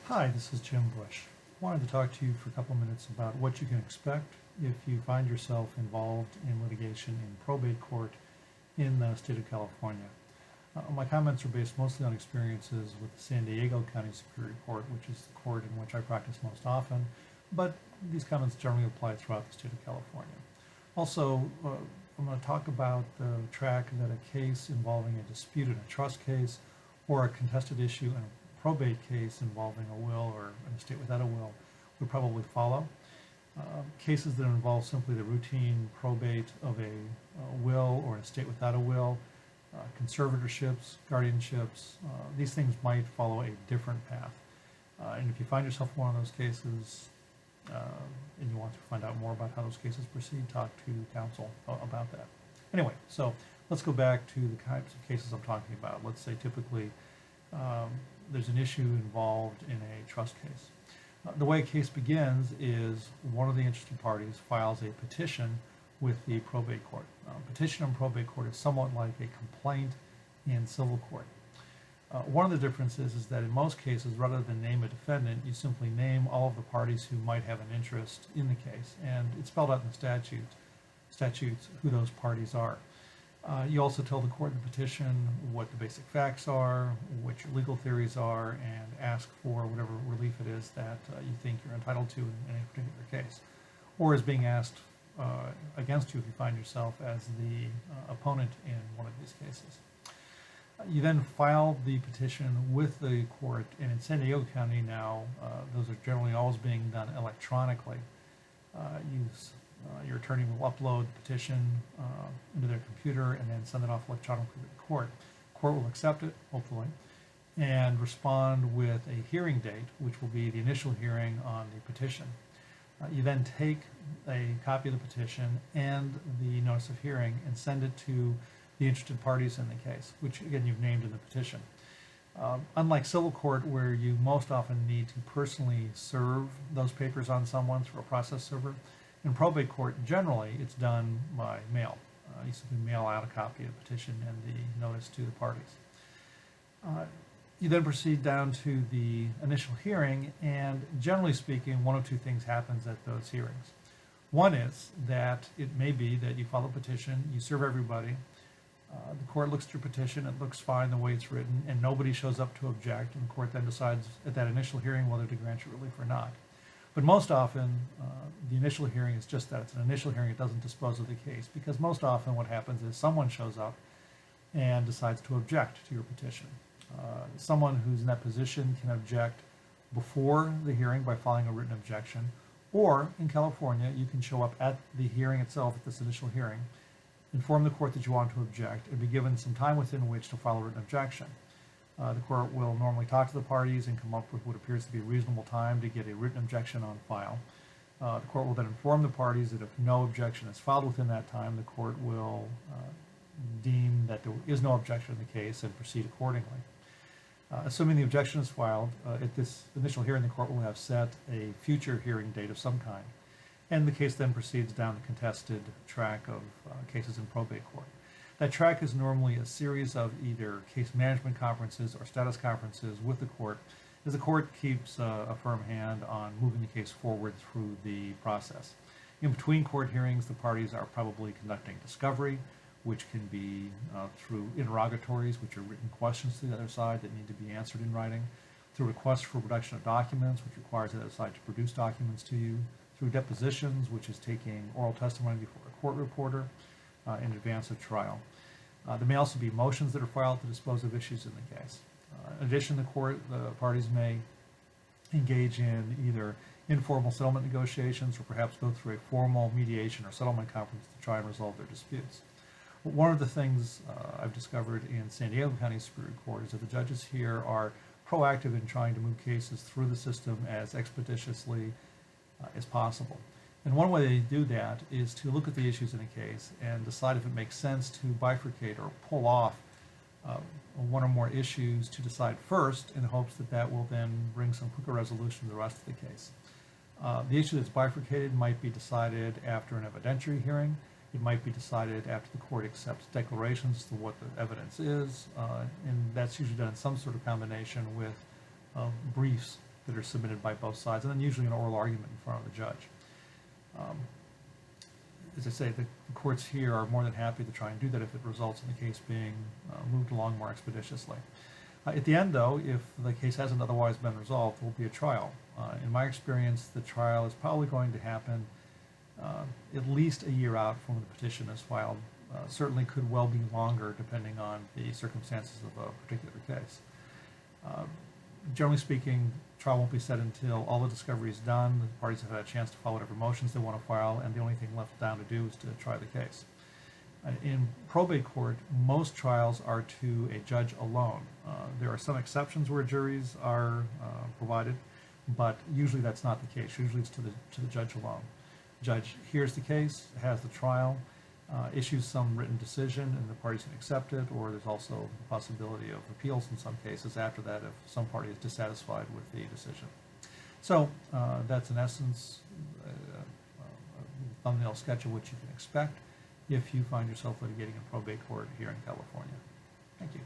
Hi, this is Jim Bush. I wanted to talk to you for a couple minutes about what you can expect if you find yourself involved in litigation in probate court in the state of California. My comments are based mostly on experiences with the San Diego County Superior Court, which is the court in which I practice most often, but these comments generally apply throughout the state of California. Also, I'm going to talk about the track that a case involving a dispute in a trust case or a contested issue in a probate case involving a will or an estate without a will would probably follow. Cases that involve simply the routine probate of a will or an estate without a will, conservatorships, guardianships, these things might follow a different path. And if you find yourself in one of those cases and you want to find out more about how those cases proceed, talk to counsel about that. Anyway, so let's go back to the types of cases I'm talking about. Let's say typically there's an issue involved in a trust case. The way a case begins is one of the interested parties files a petition with the probate court. Petition in probate court is somewhat like a complaint in civil court. One of the differences is that in most cases, rather than name a defendant, you simply name all of the parties who might have an interest in the case, and it's spelled out in the statutes who those parties are. You also tell the court in the petition what the basic facts are, what your legal theories are, and ask for whatever relief it is that you think you're entitled to in any particular case, or is being asked against you if you find yourself as the opponent in one of these cases. You then file the petition with the court, and in San Diego County now, those are generally always being done electronically. Your attorney will upload the petition into their computer and then send it off electronically to the court. The court will accept it, hopefully, and respond with a hearing date, which will be the initial hearing on the petition. You then take a copy of the petition and the notice of hearing and send it to the interested parties in the case, which again you've named in the petition. Unlike civil court, where you most often need to personally serve those papers on someone through a process server, in probate court, generally, it's done by mail. You simply mail out a copy of the petition and the notice to the parties. You then proceed down to the initial hearing, and generally speaking, one of two things happens at those hearings. One is that it may be that you file a petition, you serve everybody, the court looks at your petition, it looks fine the way it's written, and nobody shows up to object, and the court then decides at that initial hearing whether to grant you relief or not. But most often, the initial hearing is just that. It's an initial hearing. It doesn't dispose of the case, because most often what happens is someone shows up and decides to object to your petition. Someone who's in that position can object before the hearing by filing a written objection, or in California, you can show up at the hearing itself, at this initial hearing, inform the court that you want to object, and be given some time within which to file a written objection. The court will normally talk to the parties and come up with what appears to be a reasonable time to get a written objection on file. The court will then inform the parties that if no objection is filed within that time, the court will deem that there is no objection in the case and proceed accordingly. Assuming the objection is filed, at this initial hearing, the court will have set a future hearing date of some kind, and the case then proceeds down the contested track of cases in probate court. That track is normally a series of either case management conferences or status conferences with the court, as the court keeps a firm hand on moving the case forward through the process. In between court hearings, the parties are probably conducting discovery, which can be through interrogatories, which are written questions to the other side that need to be answered in writing, through requests for production of documents, which requires the other side to produce documents to you, through depositions, which is taking oral testimony before a court reporter in advance of trial. There may also be motions that are filed to dispose of issues in the case. In addition, the parties may engage in either informal settlement negotiations or perhaps go through a formal mediation or settlement conference to try and resolve their disputes. But one of the things I've discovered in San Diego County Superior Court is that the judges here are proactive in trying to move cases through the system as expeditiously as possible. And one way they do that is to look at the issues in a case and decide if it makes sense to bifurcate or pull off one or more issues to decide first, in hopes that that will then bring some quicker resolution to the rest of the case. The issue that's bifurcated might be decided after an evidentiary hearing. It might be decided after the court accepts declarations as to what the evidence is, and that's usually done in some sort of combination with briefs that are submitted by both sides, and then usually an oral argument in front of the judge. As I say, the courts here are more than happy to try and do that if it results in the case being moved along more expeditiously. At the end, though, if the case hasn't otherwise been resolved, there will be a trial. In my experience, the trial is probably going to happen at least a year out from when the petition is filed. Certainly could well be longer depending on the circumstances of a particular case. Generally speaking, trial won't be set until all the discovery is done, the parties have had a chance to file whatever motions they want to file, and the only thing left down to do is to try the case. In probate court, most trials are to a judge alone. There are some exceptions where juries are provided, but usually that's not the case. Usually it's to the judge alone. Judge hears the case, has the trial, issues some written decision, and the parties can accept it, or there's also the possibility of appeals in some cases after that if some party is dissatisfied with the decision. So that's in essence a thumbnail sketch of what you can expect if you find yourself litigating in probate court here in California. Thank you.